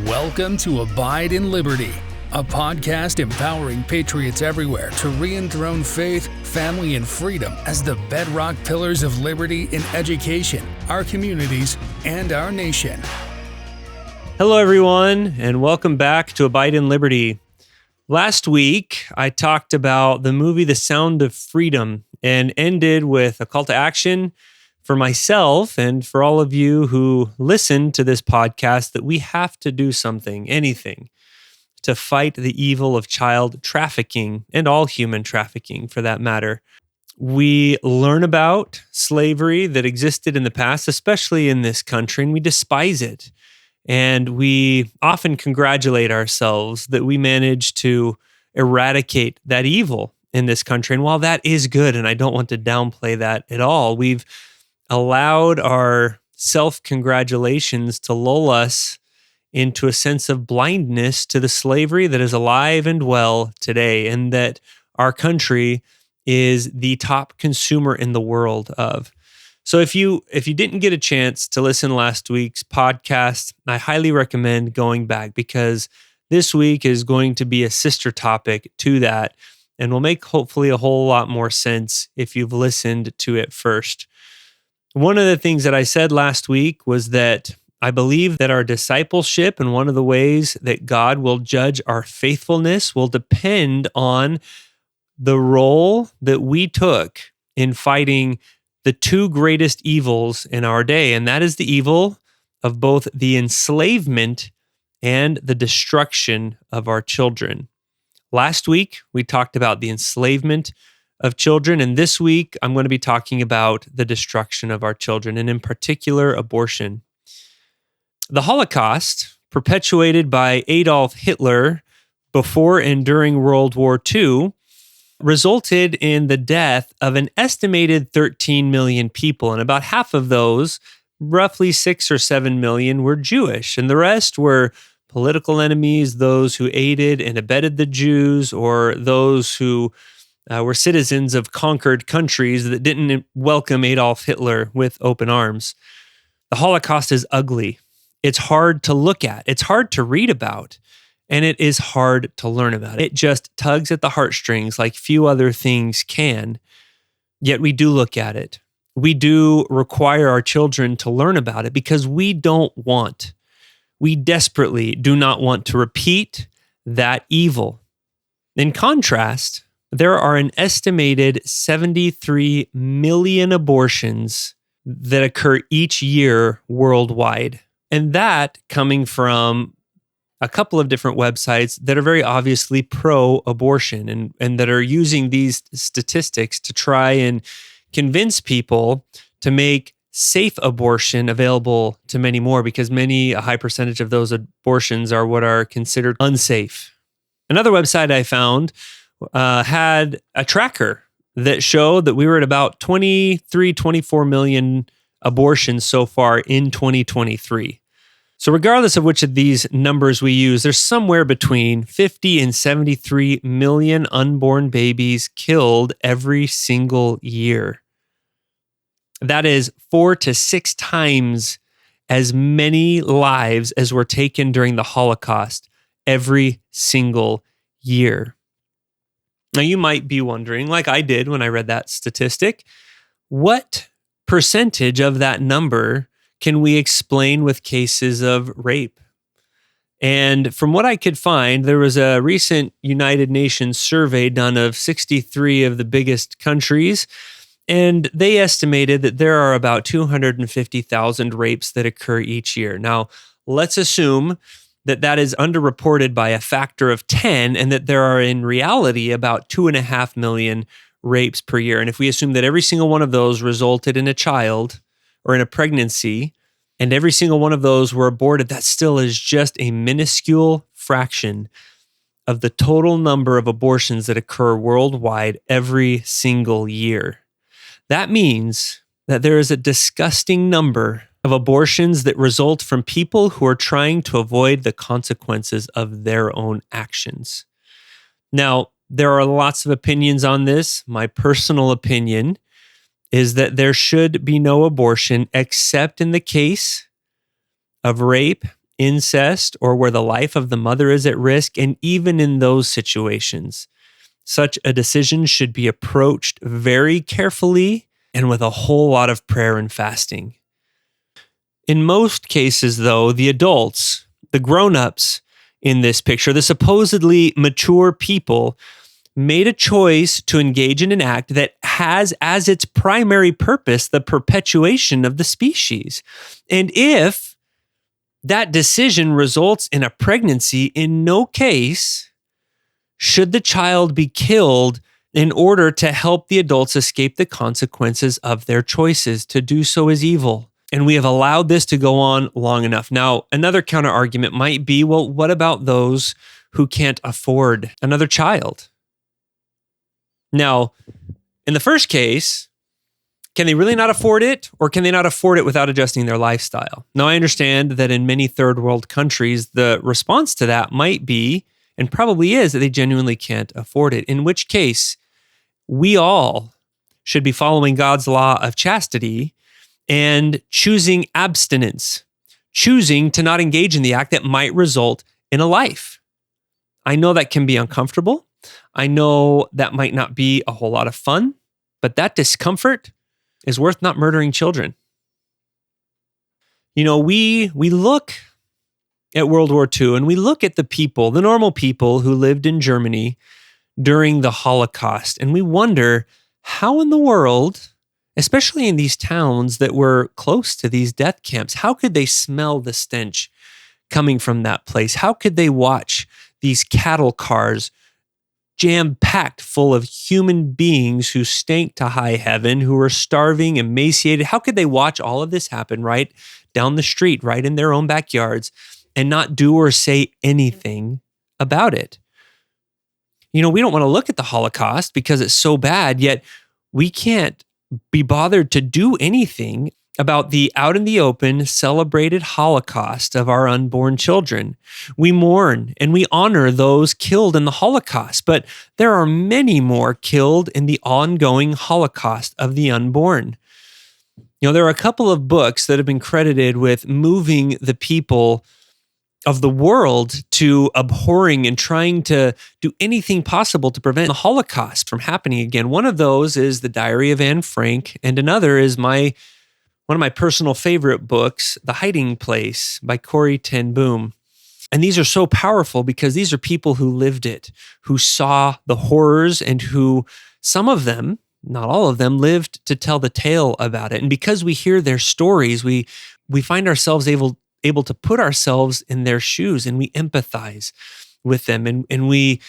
Welcome to Abide in Liberty, a podcast empowering patriots everywhere to re-enthrone faith, family, and freedom as the bedrock pillars of liberty in education, our communities, and our nation. Hello, everyone, and welcome back to Abide in Liberty. Last week, I talked about the movie The Sound of Freedom and ended with a call to action for myself and for all of you who listen to this podcast that we have to do something, anything, to fight the evil of child trafficking and all human trafficking for that matter. We learn about slavery that existed in the past, especially in this country, and we despise it. And we often congratulate ourselves that we managed to eradicate that evil in this country. And while that is good, and I don't want to downplay that at all, we've allowed our self-congratulations to lull us into a sense of blindness to the slavery that is alive and well today, and that our country is the top consumer in the world of. So if you didn't get a chance to listen to last week's podcast, I highly recommend going back, because this week is going to be a sister topic to that and will make hopefully a whole lot more sense if you've listened to it first. One of the things that I said last week was that I believe that our discipleship and one of the ways that God will judge our faithfulness will depend on the role that we took in fighting the two greatest evils in our day, and that is the evil of both the enslavement and the destruction of our children. Last week, we talked about the enslavement of children, and this week, I'm going to be talking about the destruction of our children, and in particular, abortion. The Holocaust, perpetuated by Adolf Hitler before and during World War II, resulted in the death of an estimated 13 million people, and about half of those, roughly 6 or 7 million, were Jewish, and the rest were political enemies, those who aided and abetted the Jews, or those who were citizens of conquered countries that didn't welcome Adolf Hitler with open arms. The Holocaust is ugly. It's hard to look at. It's hard to read about. And it is hard to learn about. It just tugs at the heartstrings like few other things can. Yet we do look at it. We do require our children to learn about it because we desperately do not want to repeat that evil. In contrast, there are an estimated 73 million abortions that occur each year worldwide. And that coming from a couple of different websites that are very obviously pro-abortion and that are using these statistics to try and convince people to make safe abortion available to many more, because a high percentage of those abortions are what are considered unsafe. Another website I found had a tracker that showed that we were at about 24 million abortions so far in 2023. So regardless of which of these numbers we use, there's somewhere between 50 and 73 million unborn babies killed every single year. That is 4 to 6 times as many lives as were taken during the Holocaust every single year. Now you might be wondering, like I did when I read that statistic, what percentage of that number can we explain with cases of rape? And from what I could find, there was a recent United Nations survey done of 63 of the biggest countries, and they estimated that there are about 250,000 rapes that occur each year. Now, let's assume that that is underreported by a factor of 10, and that there are in reality about 2.5 million rapes per year. And if we assume that every single one of those resulted in a child or in a pregnancy, and every single one of those were aborted, that still is just a minuscule fraction of the total number of abortions that occur worldwide every single year. That means that there is a disgusting number of abortions that result from people who are trying to avoid the consequences of their own actions. Now, there are lots of opinions on this. My personal opinion is that there should be no abortion except in the case of rape incest, or where the life of the mother is at risk. And even in those situations, such a decision should be approached very carefully and with a whole lot of prayer and fasting. In most cases, though, the adults, the grown-ups in this picture, the supposedly mature people, made a choice to engage in an act that has as its primary purpose the perpetuation of the species. And if that decision results in a pregnancy, in no case should the child be killed in order to help the adults escape the consequences of their choices. To do so is evil. And we have allowed this to go on long enough. Now, another counter argument might be, well, what about those who can't afford another child? Now, in the first case, can they really not afford it, or can they not afford it without adjusting their lifestyle? Now, I understand that in many third world countries, the response to that might be, and probably is, that they genuinely can't afford it, in which case we all should be following God's law of chastity and choosing abstinence, choosing to not engage in the act that might result in a life. I know that can be uncomfortable. I know that might not be a whole lot of fun, but that discomfort is worth not murdering children. You know, we look at World War II and we look at the people, the normal people who lived in Germany during the Holocaust, and we wonder how in the world, especially in these towns that were close to these death camps, how could they smell the stench coming from that place? How could they watch these cattle cars jam-packed full of human beings who stank to high heaven, who were starving, emaciated? How could they watch all of this happen right down the street, right in their own backyards, and not do or say anything about it? You know, we don't want to look at the Holocaust because it's so bad, yet we can't be bothered to do anything about the out in the open celebrated Holocaust of our unborn children. We mourn and we honor those killed in the Holocaust, but there are many more killed in the ongoing Holocaust of the unborn. You know, there are a couple of books that have been credited with moving the people of the world to abhorring and trying to do anything possible to prevent the Holocaust from happening again. One of those is The Diary of Anne Frank, and another is one of my personal favorite books, The Hiding Place by Corrie ten Boom. And these are so powerful because these are people who lived it, who saw the horrors, and who, some of them, not all of them, lived to tell the tale about it. And because we hear their stories, we find ourselves able to put ourselves in their shoes, and we empathize with them. And we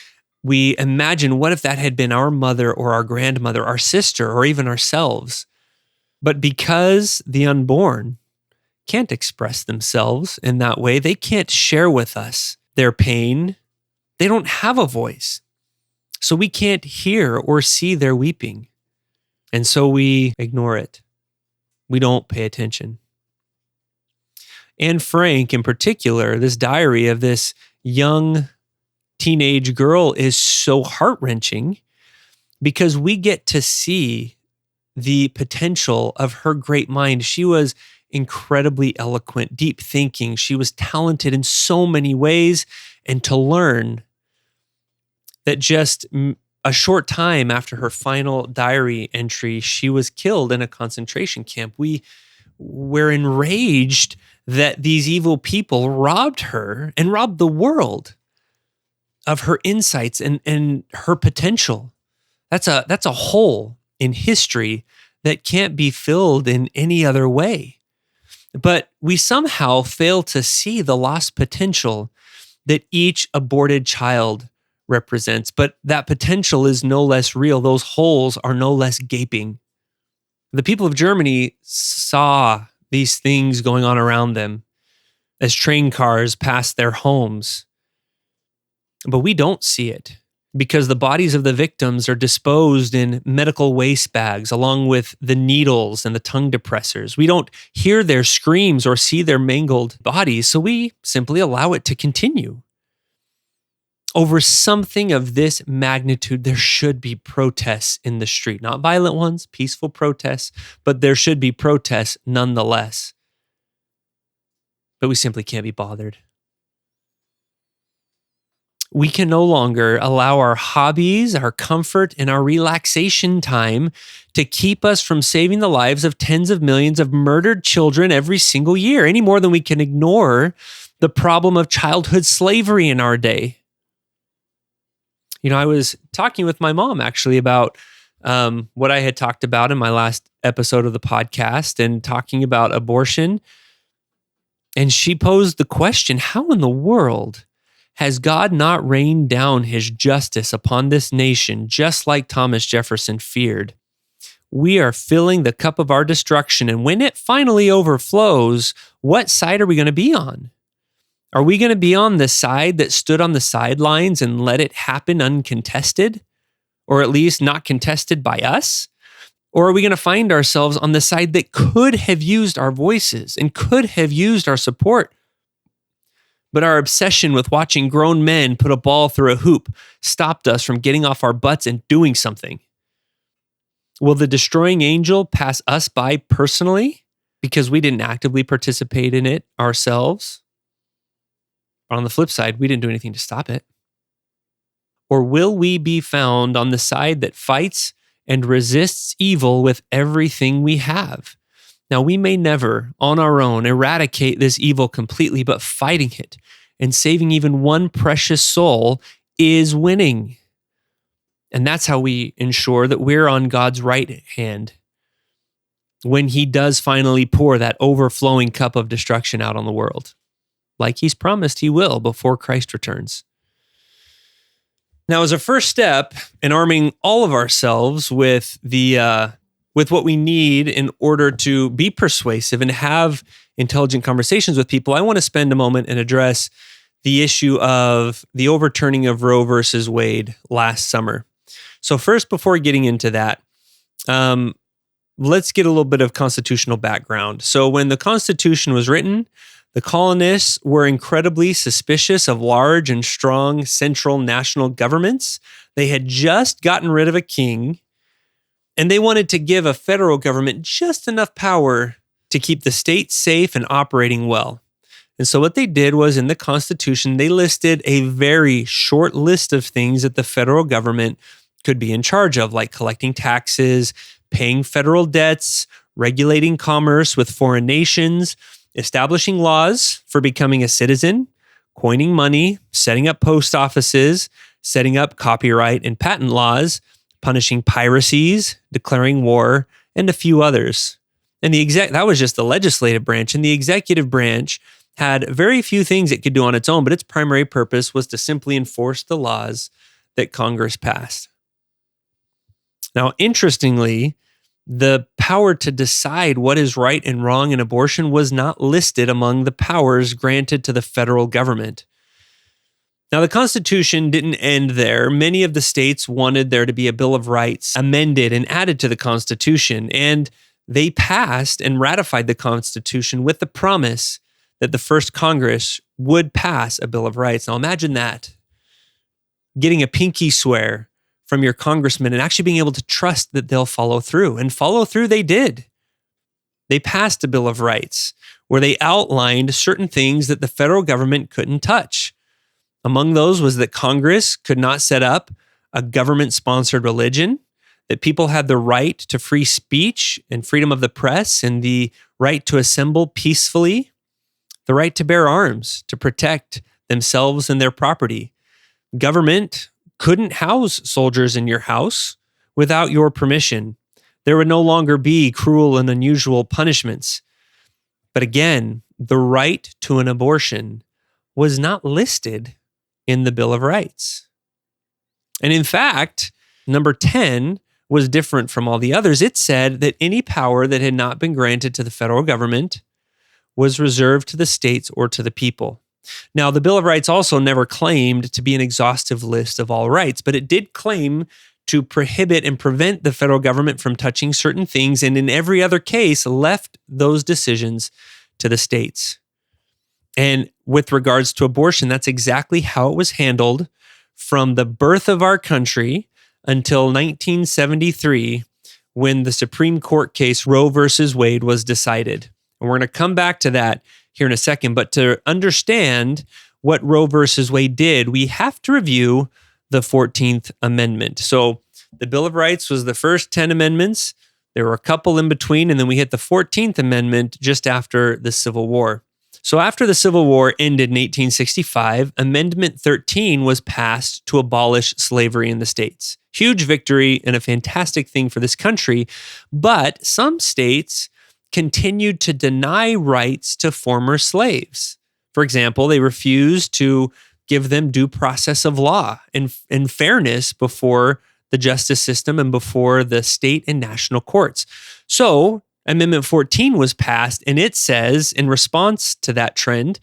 imagine, what if that had been our mother or our grandmother, our sister, or even ourselves? But because the unborn can't express themselves in that way, they can't share with us their pain. They don't have a voice. So we can't hear or see their weeping. And so we ignore it. We don't pay attention. Anne Frank, in particular, this diary of this young teenage girl is so heart-wrenching because we get to see the potential of her great mind. She was incredibly eloquent, deep thinking. She was talented in so many ways. And to learn that just a short time after her final diary entry, she was killed in a concentration camp. We're enraged that these evil people robbed her and robbed the world of her insights and her potential. That's a hole in history that can't be filled in any other way. But we somehow fail to see the lost potential that each aborted child represents. But that potential is no less real. Those holes are no less gaping. The people of Germany saw these things going on around them as train cars passed their homes. But we don't see it because the bodies of the victims are disposed in medical waste bags along with the needles and the tongue depressors. We don't hear their screams or see their mangled bodies, so we simply allow it to continue. Over something of this magnitude, there should be protests in the street. Not violent ones, peaceful protests, but there should be protests nonetheless. but we simply can't be bothered. We can no longer allow our hobbies, our comfort, and our relaxation time to keep us from saving the lives of tens of millions of murdered children every single year, any more than we can ignore the problem of childhood slavery in our day. I was talking with my mom actually about what I had talked about in my last episode of the podcast and talking about abortion. And she posed the question, how in the world has God not rained down his justice upon this nation, just like Thomas Jefferson feared? We are filling the cup of our destruction. And when it finally overflows, what side are we going to be on? Are we going to be on the side that stood on the sidelines and let it happen uncontested? Or at least not contested by us? Or are we going to find ourselves on the side that could have used our voices and could have used our support? But our obsession with watching grown men put a ball through a hoop stopped us from getting off our butts and doing something. Will the destroying angel pass us by personally because we didn't actively participate in it ourselves? On the flip side, we didn't do anything to stop it. Or will we be found on the side that fights and resists evil with everything we have? Now, we may never, on our own, eradicate this evil completely, but fighting it and saving even one precious soul is winning. And that's how we ensure that we're on God's right hand when he does finally pour that overflowing cup of destruction out on the world, like he's promised he will before Christ returns. Now, as a first step in arming all of ourselves with what we need in order to be persuasive and have intelligent conversations with people, I want to spend a moment and address the issue of the overturning of Roe versus Wade last summer. So first, before getting into that, let's get a little bit of constitutional background. So when the Constitution was written, the colonists were incredibly suspicious of large and strong central national governments. They had just gotten rid of a king, and they wanted to give a federal government just enough power to keep the state safe and operating well. And so what they did was in the Constitution, they listed a very short list of things that the federal government could be in charge of, like collecting taxes, paying federal debts, regulating commerce with foreign nations, establishing laws for becoming a citizen, coining money, setting up post offices, setting up copyright and patent laws, punishing piracies, declaring war, and a few others. And that was just the legislative branch. And the executive branch had very few things it could do on its own, but its primary purpose was to simply enforce the laws that Congress passed. Now, interestingly, the power to decide what is right and wrong in abortion was not listed among the powers granted to the federal government. Now, the Constitution didn't end there. Many of the states wanted there to be a Bill of Rights amended and added to the Constitution, and they passed and ratified the Constitution with the promise that the first Congress would pass a Bill of Rights. Now, imagine that, getting a pinky swear from your congressman and actually being able to trust that they'll follow through. And follow through they did. They passed a Bill of Rights where they outlined certain things that the federal government couldn't touch. Among those was that Congress could not set up a government-sponsored religion, that people had the right to free speech and freedom of the press and the right to assemble peacefully, the right to bear arms to protect themselves and their property. Government couldn't house soldiers in your house without your permission. There would no longer be cruel and unusual punishments. But again, the right to an abortion was not listed in the Bill of Rights. And in fact, number 10 was different from all the others. It said that any power that had not been granted to the federal government was reserved to the states or to the people. Now, the Bill of Rights also never claimed to be an exhaustive list of all rights, but it did claim to prohibit and prevent the federal government from touching certain things, and in every other case, left those decisions to the states. And with regards to abortion, that's exactly how it was handled from the birth of our country until 1973, when the Supreme Court case Roe versus Wade was decided. And we're going to come back to that here in a second. But to understand what Roe versus Wade did, we have to review the 14th Amendment. So the Bill of Rights was the first 10 amendments. There were a couple in between, and then we hit the 14th Amendment just after the Civil War. So after the Civil War ended in 1865, Amendment 13 was passed to abolish slavery in the states. Huge victory and a fantastic thing for this country, but some states continued to deny rights to former slaves. For example, they refused to give them due process of law and fairness before the justice system and before the state and national courts. So Amendment 14 was passed, and it says, in response to that trend,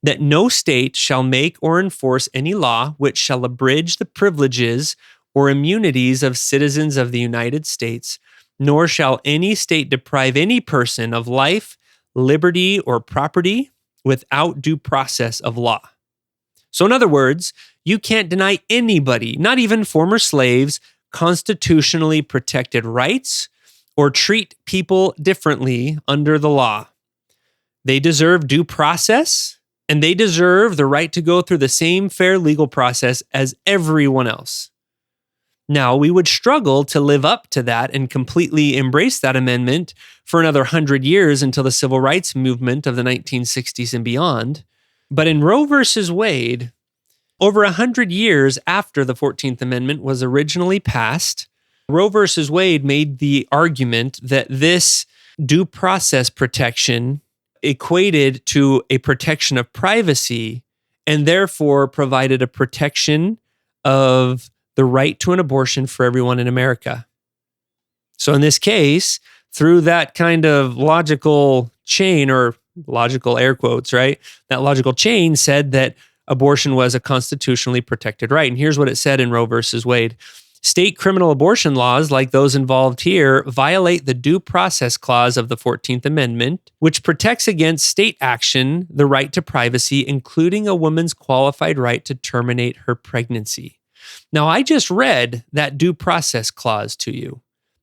that no state shall make or enforce any law which shall abridge the privileges or immunities of citizens of the United States, nor shall any state deprive any person of life, liberty, or property without due process of law. So in other words, you can't deny anybody, not even former slaves, constitutionally protected rights or treat people differently under the law. They deserve due process, and they deserve the right to go through the same fair legal process as everyone else. Now, we would struggle to live up to that and completely embrace that amendment for another 100 years until the civil rights movement of the 1960s and beyond. But in Roe versus Wade, over 100 years after the 14th Amendment was originally passed, Roe versus Wade made the argument that this due process protection equated to a protection of privacy and therefore provided a protection of the right to an abortion for everyone in America. So in this case, through that kind of logical chain, or logical air quotes, right? That logical chain said that abortion was a constitutionally protected right. And here's what it said in Roe versus Wade. State criminal abortion laws, like those involved here, violate the due process clause of the 14th Amendment, which protects against state action the right to privacy, including a woman's qualified right to terminate her pregnancy. Now, I just read that due process clause to you,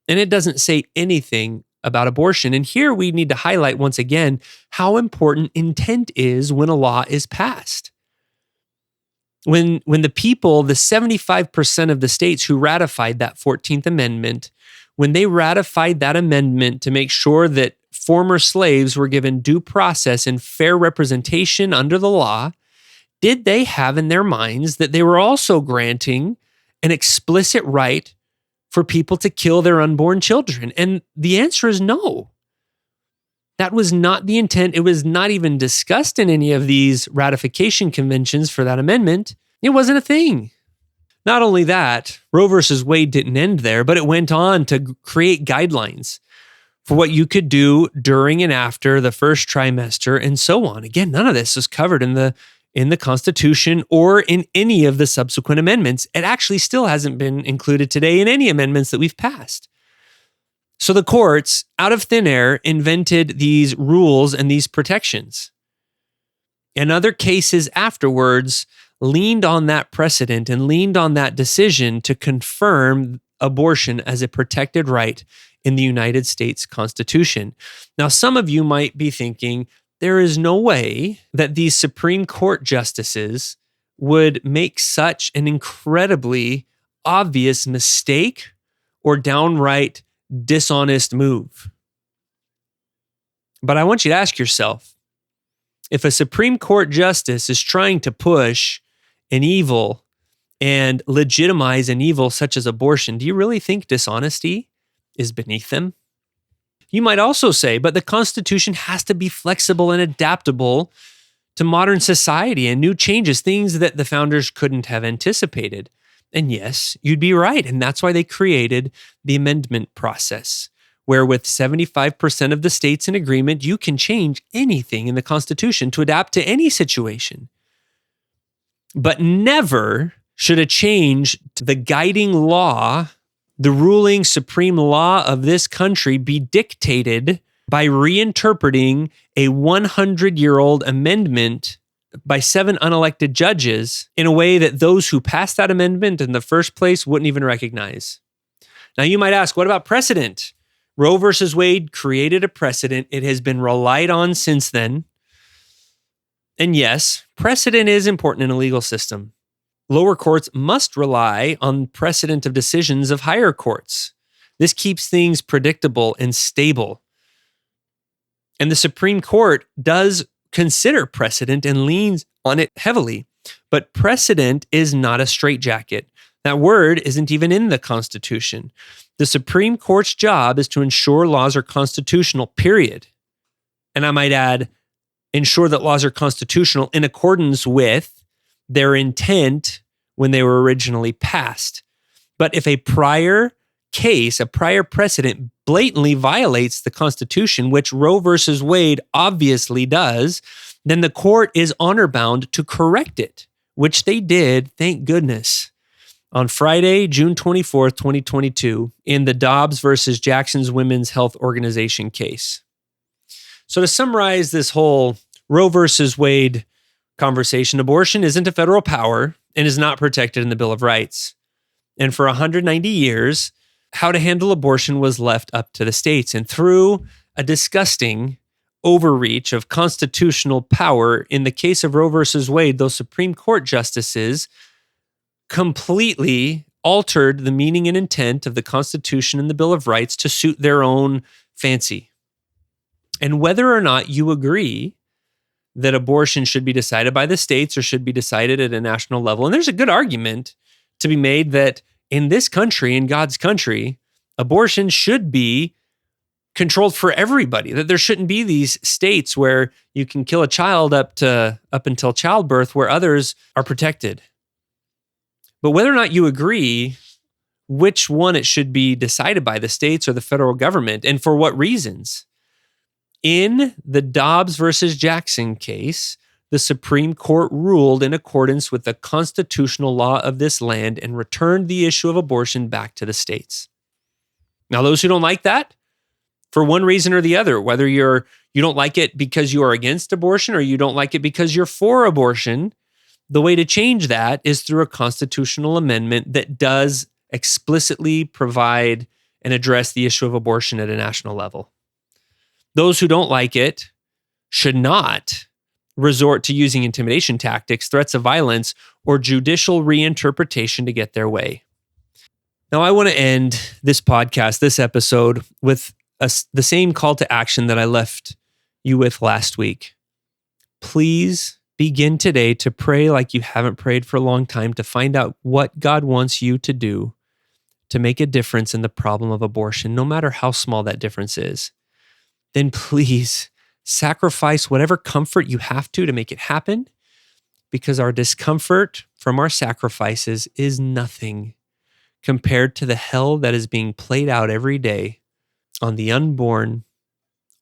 and it doesn't say anything about abortion. And here we need to highlight once again how important intent is when a law is passed. When the people, the 75% of the states who ratified that 14th Amendment, when they ratified that amendment to make sure that former slaves were given due process and fair representation under the law, did they have in their minds that they were also granting an explicit right for people to kill their unborn children? And the answer is no. That was not the intent. It was not even discussed in any of these ratification conventions for that amendment. It wasn't a thing. Not only that, Roe versus Wade didn't end there, but it went on to create guidelines for what you could do during and after the first trimester and so on. Again, none of this is covered in the Constitution or in any of the subsequent amendments. It actually still hasn't been included today in any amendments that we've passed. So the courts, out of thin air, invented these rules and these protections. And other cases afterwards leaned on that precedent and leaned on that decision to confirm abortion as a protected right in the United States Constitution. Now, some of you might be thinking, there is no way that these Supreme Court justices would make such an incredibly obvious mistake or downright dishonest move. But I want you to ask yourself, if a Supreme Court justice is trying to push an evil and legitimize an evil such as abortion, do you really think dishonesty is beneath them? You might also say, but the Constitution has to be flexible and adaptable to modern society and new changes, things that the founders couldn't have anticipated. And yes, you'd be right. And that's why they created the amendment process, where with 75% of the states in agreement, you can change anything in the Constitution to adapt to any situation. But never should a change to the guiding law, the ruling supreme law of this country, be dictated by reinterpreting a 100-year-old amendment by 7 unelected judges in a way that those who passed that amendment in the first place wouldn't even recognize. Now, you might ask, what about precedent? Roe versus Wade created a precedent. It has been relied on since then. And yes, precedent is important in a legal system. Lower courts must rely on precedent of decisions of higher courts. This keeps things predictable and stable. And the Supreme Court does consider precedent and leans on it heavily. But precedent is not a straitjacket. That word isn't even in the Constitution. The Supreme Court's job is to ensure laws are constitutional, period. And I might add, ensure that laws are constitutional in accordance with their intent when they were originally passed. But if a prior case, a prior precedent blatantly violates the Constitution, which Roe versus Wade obviously does, then the court is honor bound to correct it, which they did, thank goodness, on Friday, June 24th, 2022, in the Dobbs versus Jackson's Women's Health Organization case. So to summarize this whole Roe versus Wade conversation, abortion isn't a federal power and is not protected in the Bill of Rights. And for 190 years, how to handle abortion was left up to the states. And through a disgusting overreach of constitutional power, in the case of Roe versus Wade, those Supreme Court justices completely altered the meaning and intent of the Constitution and the Bill of Rights to suit their own fancy. And whether or not you agree that abortion should be decided by the states or should be decided at a national level, and there's a good argument to be made that in this country, in God's country, abortion should be controlled for everybody, that there shouldn't be these states where you can kill a child up until childbirth where others are protected. But whether or not you agree which one it should be decided by, the states or the federal government, and for what reasons, in the Dobbs versus Jackson case, the Supreme Court ruled in accordance with the constitutional law of this land and returned the issue of abortion back to the states. Now, those who don't like that, for one reason or the other, whether you don't like it because you are against abortion or you don't like it because you're for abortion, the way to change that is through a constitutional amendment that does explicitly provide and address the issue of abortion at a national level. Those who don't like it should not resort to using intimidation tactics, threats of violence, or judicial reinterpretation to get their way. Now, I want to end this podcast, this episode, with the same call to action that I left you with last week. Please begin today to pray like you haven't prayed for a long time, to find out what God wants you to do to make a difference in the problem of abortion, no matter how small that difference is. Then please sacrifice whatever comfort you have to make it happen, because our discomfort from our sacrifices is nothing compared to the hell that is being played out every day on the unborn,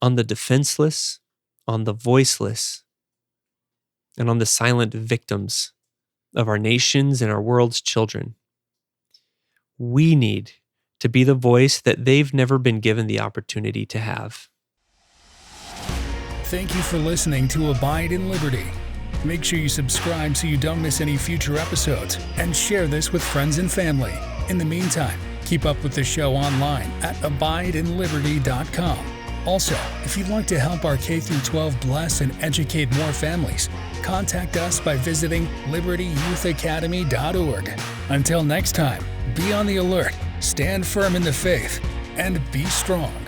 on the defenseless, on the voiceless, and on the silent victims of our nation's and our world's children. We need to be the voice that they've never been given the opportunity to have. Thank you for listening to Abide in Liberty. Make sure you subscribe so you don't miss any future episodes, and share this with friends and family. In the meantime, keep up with the show online at abideinliberty.com. Also, if you'd like to help our K-12 bless and educate more families, contact us by visiting libertyyouthacademy.org. Until next time, be on the alert, stand firm in the faith, and be strong.